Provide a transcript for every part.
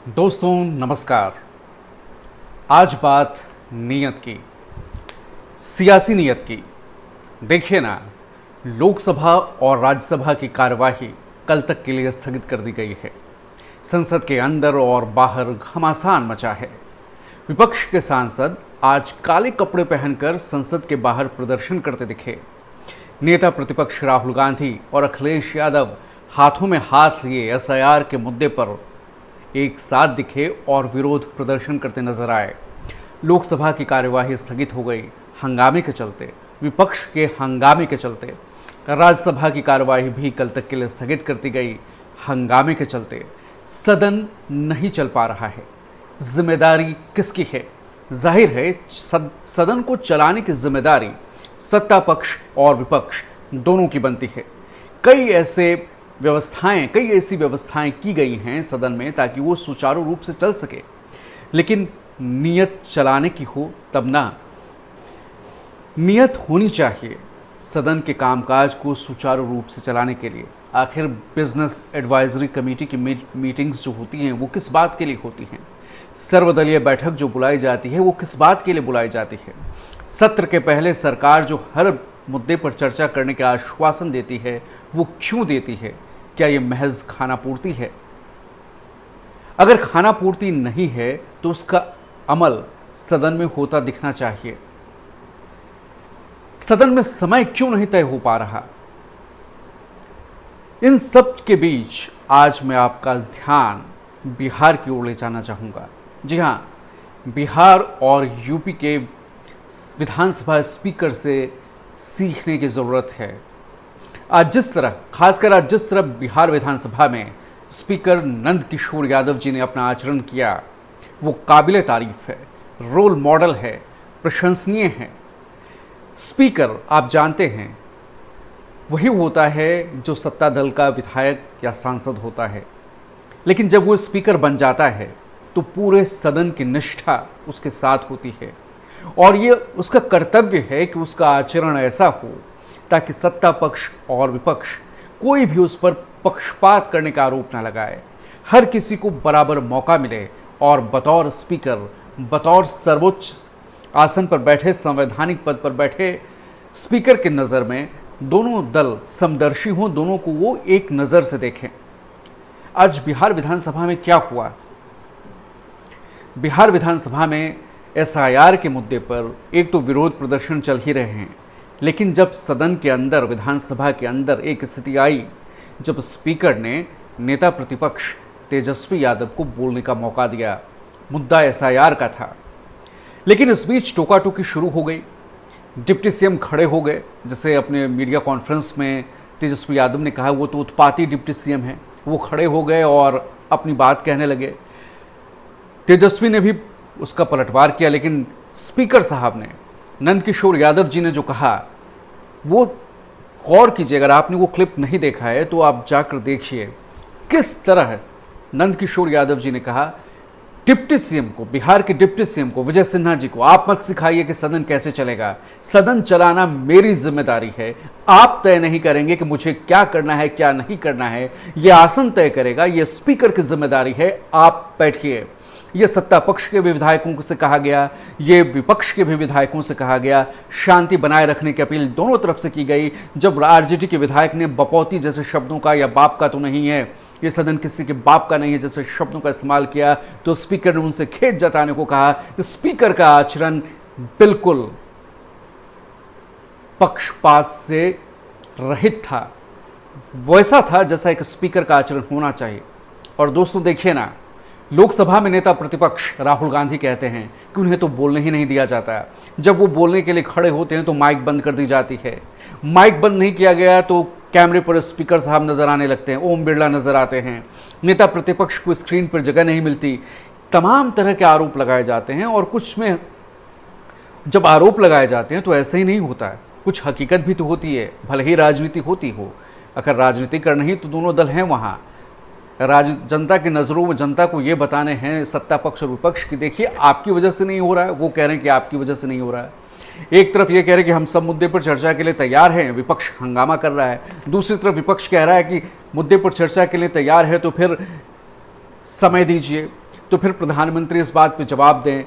दोस्तों नमस्कार। आज बात नीयत की, सियासी नीयत की। देखिए ना, लोकसभा और राज्यसभा की कार्यवाही कल तक के लिए स्थगित कर दी गई है। संसद के अंदर और बाहर घमासान मचा है। विपक्ष के सांसद आज काले कपड़े पहनकर संसद के बाहर प्रदर्शन करते दिखे। नेता प्रतिपक्ष राहुल गांधी और अखिलेश यादव हाथों में हाथ लिए एसआईआर के मुद्दे पर एक साथ दिखे और विरोध प्रदर्शन करते नजर आए। लोकसभा की कार्यवाही स्थगित हो गई हंगामे के चलते, विपक्ष के हंगामे के चलते। राज्यसभा की कार्यवाही भी कल तक के लिए स्थगित कर दी गई हंगामे के चलते। सदन नहीं चल पा रहा है। जिम्मेदारी किसकी है? जाहिर है सदन को चलाने की जिम्मेदारी सत्ता पक्ष और विपक्ष दोनों की बनती है। कई ऐसी व्यवस्थाएं की गई हैं सदन में ताकि वो सुचारू रूप से चल सके, लेकिन नियत चलाने की हो तब ना। नियत होनी चाहिए सदन के कामकाज को सुचारू रूप से चलाने के लिए। आखिर बिजनेस एडवाइजरी कमेटी की मीटिंग्स जो होती हैं वो किस बात के लिए होती हैं? सर्वदलीय बैठक जो बुलाई जाती है वो किस बात के लिए बुलाई जाती है? सत्र के पहले सरकार जो हर मुद्दे पर चर्चा करने का आश्वासन देती है वो क्यों देती है? क्या ये महज खाना पूर्ति है? अगर खाना पूर्ति नहीं है तो उसका अमल सदन में होता दिखना चाहिए। सदन में समय क्यों नहीं तय हो पा रहा? इन सब के बीच आज मैं आपका ध्यान बिहार की ओर ले जाना चाहूंगा। जी हां, बिहार और यूपी के विधानसभा स्पीकर से सीखने की जरूरत है। आज जिस तरह बिहार विधानसभा में स्पीकर नंद किशोर यादव जी ने अपना आचरण किया वो काबिले तारीफ है, रोल मॉडल है, प्रशंसनीय है। स्पीकर आप जानते हैं वही होता है जो सत्ता दल का विधायक या सांसद होता है, लेकिन जब वो स्पीकर बन जाता है तो पूरे सदन की निष्ठा उसके साथ होती है और ये उसका कर्तव्य है कि उसका आचरण ऐसा हो ताकि सत्ता पक्ष और विपक्ष कोई भी उस पर पक्षपात करने का आरोप ना लगाए। हर किसी को बराबर मौका मिले और बतौर स्पीकर, बतौर सर्वोच्च आसन पर बैठे, संवैधानिक पद पर बैठे स्पीकर की नज़र में दोनों दल समदर्शी हों, दोनों को वो एक नज़र से देखें। आज बिहार विधानसभा में क्या हुआ? बिहार विधानसभा में एसआईआर के मुद्दे पर एक तो विरोध प्रदर्शन चल ही रहे हैं, लेकिन जब सदन के अंदर, विधानसभा के अंदर एक स्थिति आई जब स्पीकर ने नेता प्रतिपक्ष तेजस्वी यादव को बोलने का मौका दिया, मुद्दा एसआईआर का था, लेकिन इस बीच टोका टोकी शुरू हो गई। डिप्टी सीएम खड़े हो गए, जैसे अपने मीडिया कॉन्फ्रेंस में तेजस्वी यादव ने कहा वो तो उत्पाती डिप्टी सीएम है, वो खड़े हो गए और अपनी बात कहने लगे। तेजस्वी ने भी उसका पलटवार किया, लेकिन स्पीकर साहब ने, नंद किशोर यादव जी ने जो कहा वो गौर कीजिए। अगर आपने वो क्लिप नहीं देखा है तो आप जाकर देखिए किस तरह नंद किशोर यादव जी ने कहा डिप्टी सीएम को, बिहार के डिप्टी सीएम को, विजय सिन्हा जी को, आप मत सिखाइए कि सदन कैसे चलेगा। सदन चलाना मेरी जिम्मेदारी है। आप तय नहीं करेंगे कि मुझे क्या करना है क्या नहीं करना है, यह आसन तय करेगा, यह स्पीकर की जिम्मेदारी है। आप बैठिए। ये सत्ता पक्ष के भी विधायकों से कहा गया, ये विपक्ष के भी विधायकों से कहा गया। शांति बनाए रखने की अपील दोनों तरफ से की गई। जब आरजेडी के विधायक ने बपौती जैसे शब्दों का, या बाप का तो नहीं है, ये सदन किसी के बाप का नहीं है, जैसे शब्दों का इस्तेमाल किया, तो स्पीकर ने उनसे खेद जताने को कहा। स्पीकर का आचरण बिल्कुल पक्षपात से रहित था, वैसा था जैसा एक स्पीकर का आचरण होना चाहिए। और दोस्तों देखिए ना, लोकसभा में नेता प्रतिपक्ष राहुल गांधी कहते हैं कि उन्हें तो बोलने ही नहीं दिया जाता। जब वो बोलने के लिए खड़े होते हैं तो माइक बंद कर दी जाती है। माइक बंद नहीं किया गया तो कैमरे पर स्पीकर साहब नजर आने लगते हैं, ओम बिरला नजर आते हैं, नेता प्रतिपक्ष को स्क्रीन पर जगह नहीं मिलती। तमाम तरह के आरोप लगाए जाते हैं और कुछ में जब आरोप लगाए जाते हैं तो ऐसे ही नहीं होता है, कुछ हकीकत भी तो होती है, भले ही राजनीति होती हो। अगर राजनीति करनी ही तो दोनों दल हैं वहाँ। जनता की नज़रों में जनता को ये बताने हैं सत्ता पक्ष और विपक्ष की देखिए आपकी वजह से नहीं हो रहा है, वो कह रहे हैं कि आपकी वजह से नहीं हो रहा है। एक तरफ ये कह रहे हैं कि हम सब मुद्दे पर चर्चा के लिए तैयार हैं, विपक्ष हंगामा कर रहा है। दूसरी तरफ विपक्ष कह रहा है कि मुद्दे पर चर्चा के लिए तैयार है तो फिर समय दीजिए। तो फिर प्रधानमंत्री इस बात पे जवाब दें,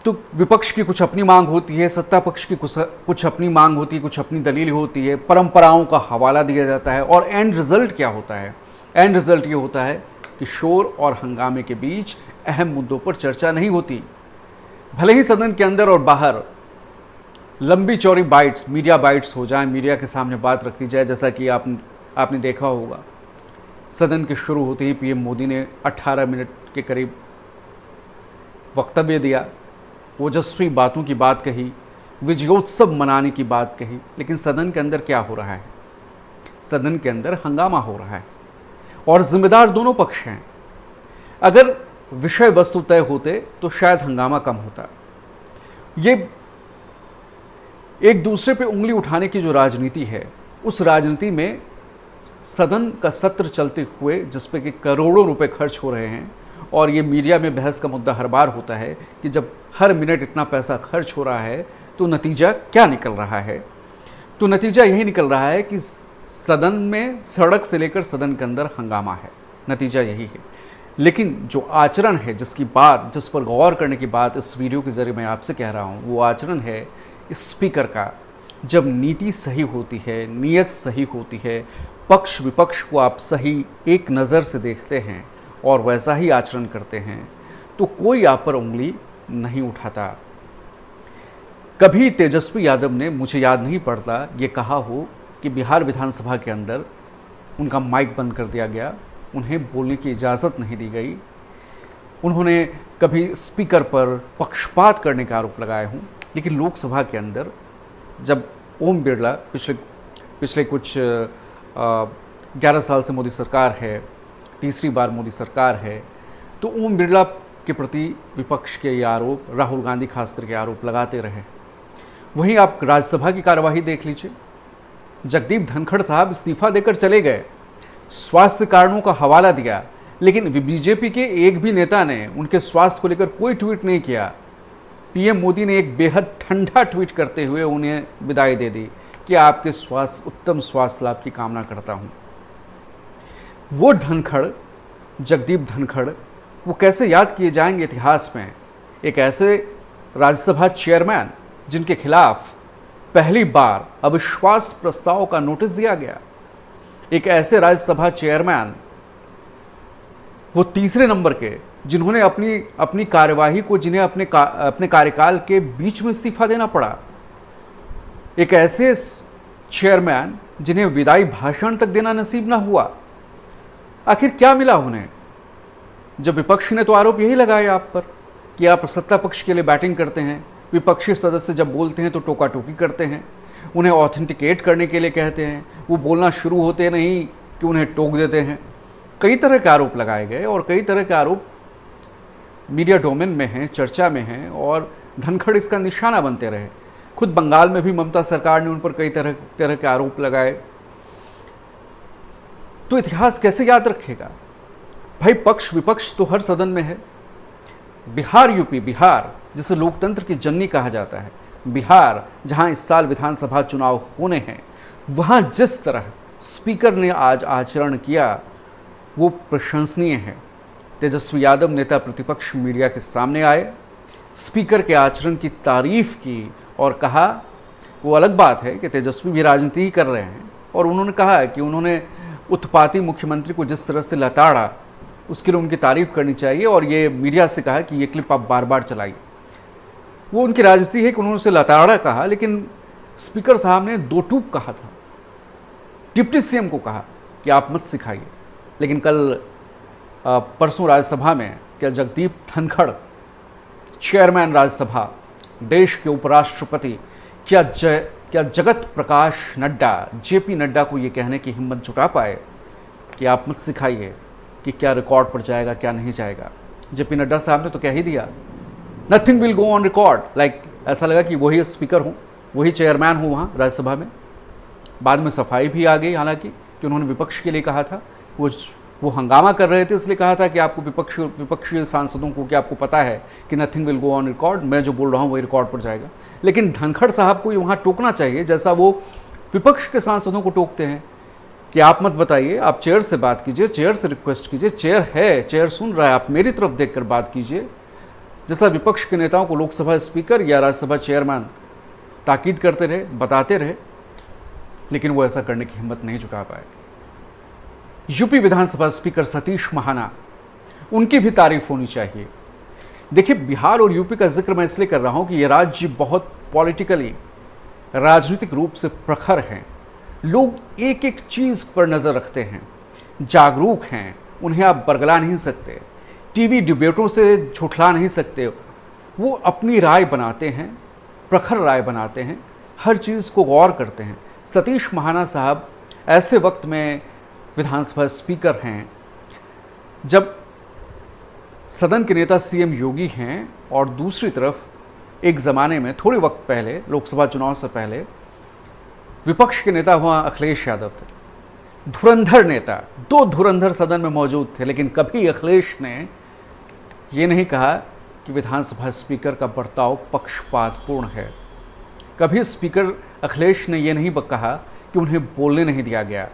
तो विपक्ष की कुछ अपनी मांग होती है, सत्ता पक्ष की कुछ अपनी मांग होती है, कुछ अपनी दलील होती है, परंपराओं का हवाला दिया जाता है। और एंड रिजल्ट क्या होता है? एंड रिजल्ट ये होता है कि शोर और हंगामे के बीच अहम मुद्दों पर चर्चा नहीं होती। भले ही सदन के अंदर और बाहर लंबी चौड़ी बाइट्स, मीडिया बाइट्स हो जाए, मीडिया के सामने बात रखती जाए, जैसा कि आपने देखा होगा सदन के शुरू होते ही पीएम मोदी ने 18 मिनट के करीब वक्तव्य दिया, ओजस्वी बातों की बात कही, विजयोत्सव मनाने की बात कही, लेकिन सदन के अंदर क्या हो रहा है? सदन के अंदर हंगामा हो रहा है और जिम्मेदार दोनों पक्ष हैं। अगर विषय वस्तु तय होते तो शायद हंगामा कम होता। ये एक दूसरे पे उंगली उठाने की जो राजनीति है, उस राजनीति में सदन का सत्र चलते हुए जिस पे कि करोड़ों रुपए खर्च हो रहे हैं, और ये मीडिया में बहस का मुद्दा हर बार होता है कि जब हर मिनट इतना पैसा खर्च हो रहा है तो नतीजा क्या निकल रहा है? तो नतीजा यही निकल रहा है कि सदन में, सड़क से लेकर सदन के अंदर हंगामा है। नतीजा यही है। लेकिन जो आचरण है, जिस पर गौर करने की बात इस वीडियो के जरिए मैं आपसे कह रहा हूँ, वो आचरण है स्पीकर का। जब नीति सही होती है, नीयत सही होती है, पक्ष विपक्ष को आप सही एक नज़र से देखते हैं और वैसा ही आचरण करते हैं, तो कोई आप पर उंगली नहीं उठाता। कभी तेजस्वी यादव ने, मुझे याद नहीं पड़ता, ये कहा हो कि बिहार विधानसभा के अंदर उनका माइक बंद कर दिया गया, उन्हें बोलने की इजाज़त नहीं दी गई। उन्होंने कभी स्पीकर पर पक्षपात करने का आरोप लगाए हों, लेकिन लोकसभा के अंदर जब ओम बिरला, पिछले कुछ 11 साल से मोदी सरकार है, तीसरी बार मोदी सरकार है, तो ओम बिरला के प्रति विपक्ष के ये आरोप, राहुल गांधी खास करके आरोप लगाते रहे। वहीं आप राज्यसभा की कार्यवाही देख लीजिए, जगदीप धनखड़ साहब इस्तीफा देकर चले गए, स्वास्थ्य कारणों का हवाला दिया, लेकिन बीजेपी के एक भी नेता ने उनके स्वास्थ्य को लेकर कोई ट्वीट नहीं किया। पीएम मोदी ने एक बेहद ठंडा ट्वीट करते हुए उन्हें विदाई दे दी कि आपके उत्तम स्वास्थ्य लाभ की कामना करता हूं। वो धनखड़, जगदीप धनखड़, वो कैसे याद किए जाएंगे इतिहास में? एक ऐसे राज्यसभा चेयरमैन जिनके खिलाफ पहली बार अविश्वास प्रस्ताव का नोटिस दिया गया, एक ऐसे राज्यसभा चेयरमैन, वो तीसरे नंबर के, जिन्होंने अपनी कार्यवाही को, जिन्हें अपने कार्यकाल के बीच में इस्तीफा देना पड़ा, एक ऐसे चेयरमैन जिन्हें विदाई भाषण तक देना नसीब ना हुआ। आखिर क्या मिला उन्हें? जब विपक्ष ने तो आरोप यही लगाया आप पर कि आप सत्ता पक्ष के लिए बैटिंग करते हैं, विपक्षी सदस्य जब बोलते हैं तो टोका टोकी करते हैं, उन्हें ऑथेंटिकेट करने के लिए कहते हैं, वो बोलना शुरू होते नहीं कि उन्हें टोक देते हैं। कई तरह के आरोप लगाए गए और कई तरह के आरोप मीडिया डोमेन में हैं, चर्चा में हैं, और धनखड़ इसका निशाना बनते रहे। खुद बंगाल में भी ममता सरकार ने उन पर कई तरह के आरोप लगाए। तो इतिहास कैसे याद रखेगा भाई? पक्ष विपक्ष तो हर सदन में है। बिहार, यूपी, बिहार जिसे लोकतंत्र की जननी कहा जाता है, बिहार जहां इस साल विधानसभा चुनाव होने हैं, वहां जिस तरह स्पीकर ने आज आचरण किया वो प्रशंसनीय है। तेजस्वी यादव नेता प्रतिपक्ष मीडिया के सामने आए, स्पीकर के आचरण की तारीफ की और कहा, वो अलग बात है कि तेजस्वी भी राजनीति ही कर रहे हैं, और उन्होंने कहा कि उन्होंने उत्पाती मुख्यमंत्री को जिस तरह से लताड़ा, उसके लिए उनकी तारीफ करनी चाहिए, और ये मीडिया से कहा कि ये क्लिप आप बार बार चलाइए। वो उनकी राजनीति है कि उन्होंने उसे लताड़ा कहा, लेकिन स्पीकर साहब ने दो टूक कहा था। डिप्टी सीएम को कहा कि आप मत सिखाइए। लेकिन कल परसों राज्यसभा में क्या जगदीप धनखड़, चेयरमैन राज्यसभा, देश के उपराष्ट्रपति, क्या जगत प्रकाश नड्डा, जेपी नड्डा को ये कहने की हिम्मत जुटा पाए कि आप मत सिखाइए कि क्या रिकॉर्ड पर जाएगा, क्या नहीं जाएगा? जेपी नड्डा साहब ने तो कह ही दिया, nothing will go on record. Like ऐसा लगा कि वही स्पीकर हूँ, वही चेयरमैन हूँ वहाँ राज्यसभा में। बाद में सफाई भी आ गई, हालांकि कि उन्होंने विपक्ष के लिए कहा था, वो हंगामा कर रहे थे इसलिए कहा था कि आपको विपक्षी सांसदों को, क्या आपको पता है कि nothing will go on record, मैं जो बोल रहा हूँ वही रिकॉर्ड पर जाएगा। लेकिन धनखड़ साहब को वहाँ टोकना चाहिए जैसा वो विपक्ष के सांसदों को टोकते हैं कि आप मत बताइए, आप चेयर से बात कीजिए, चेयर से रिक्वेस्ट कीजिए, चेयर है, चेयर सुन रहा है, आप मेरी तरफ देखकर बात कीजिए। जैसा विपक्ष के नेताओं को लोकसभा स्पीकर या राज्यसभा चेयरमैन ताकीद करते रहे, बताते रहे, लेकिन वो ऐसा करने की हिम्मत नहीं जुटा पाए। यूपी विधानसभा स्पीकर सतीश महाना, उनकी भी तारीफ होनी चाहिए। देखिए, बिहार और यूपी का जिक्र मैं इसलिए कर रहा हूं कि ये राज्य बहुत पॉलिटिकली, राजनीतिक रूप से प्रखर हैं। लोग एक एक चीज पर नजर रखते हैं, जागरूक हैं, उन्हें आप बरगला नहीं सकते, टीवी डिबेटों से झुठला नहीं सकते। वो अपनी राय बनाते हैं, प्रखर राय बनाते हैं, हर चीज को गौर करते हैं। सतीश महाना साहब ऐसे वक्त में विधानसभा स्पीकर हैं जब सदन के नेता सीएम योगी हैं, और दूसरी तरफ एक ज़माने में थोड़े वक्त पहले, लोकसभा चुनाव से पहले, विपक्ष के नेता वहाँ अखिलेश यादव थे। धुरंधर नेता, दो धुरंधर सदन में मौजूद थे, लेकिन कभी अखिलेश ने ये नहीं कहा कि विधानसभा स्पीकर का बर्ताव पक्षपातपूर्ण है। कभी स्पीकर अखिलेश ने यह नहीं कहा कि उन्हें बोलने नहीं दिया गया।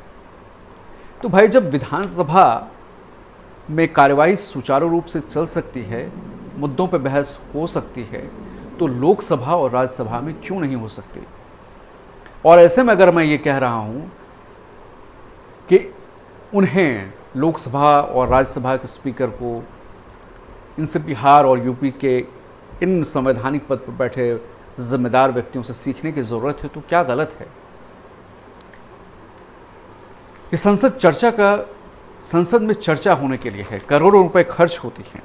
तो भाई, जब विधानसभा में कार्यवाही सुचारू रूप से चल सकती है, मुद्दों पर बहस हो सकती है, तो लोकसभा और राज्यसभा में क्यों नहीं हो सकती? और ऐसे में अगर मैं ये कह रहा हूं कि उन्हें, लोकसभा और राज्यसभा के स्पीकर को, इनसे बिहार और यूपी के इन संवैधानिक पद पर बैठे जिम्मेदार व्यक्तियों से सीखने की ज़रूरत है, तो क्या गलत है? कि संसद में चर्चा होने के लिए है, करोड़ों रुपए खर्च होती हैं।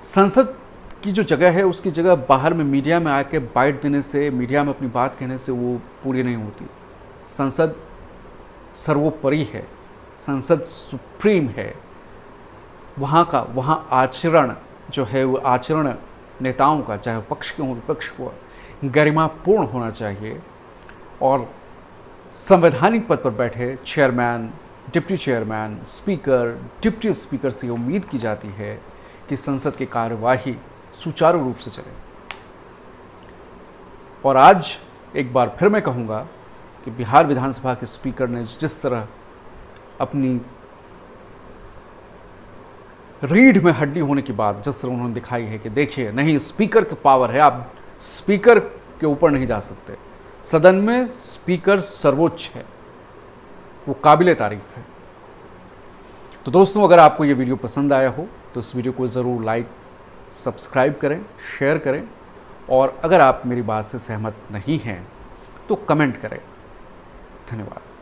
संसद की जो जगह है, उसकी जगह बाहर में मीडिया में आके बाइट देने से, मीडिया में अपनी बात कहने से वो पूरी नहीं होती। संसद सर्वोपरि है, संसद सुप्रीम है। वहाँ आचरण जो है, वो आचरण नेताओं का, चाहे पक्ष के हो विपक्ष को, गरिमापूर्ण होना चाहिए। और संवैधानिक पद पर बैठे chairman, deputy chairman, speaker, deputy speaker से उम्मीद की जाती है कि संसद की कार्यवाही सुचारू रूप से चले। और आज एक बार फिर मैं कहूँगा कि बिहार विधानसभा के स्पीकर ने जिस तरह अपनी रीढ़ में हड्डी होने की बात जिस तरह उन्होंने दिखाई है कि देखिए, नहीं, स्पीकर की पावर है, आप स्पीकर के ऊपर नहीं जा सकते, सदन में स्पीकर सर्वोच्च है, वो काबिले तारीफ है। तो दोस्तों, अगर आपको ये वीडियो पसंद आया हो तो इस वीडियो को ज़रूर लाइक, सब्सक्राइब करें, शेयर करें, और अगर आप मेरी बात से सहमत नहीं हैं तो कमेंट करें। धन्यवाद।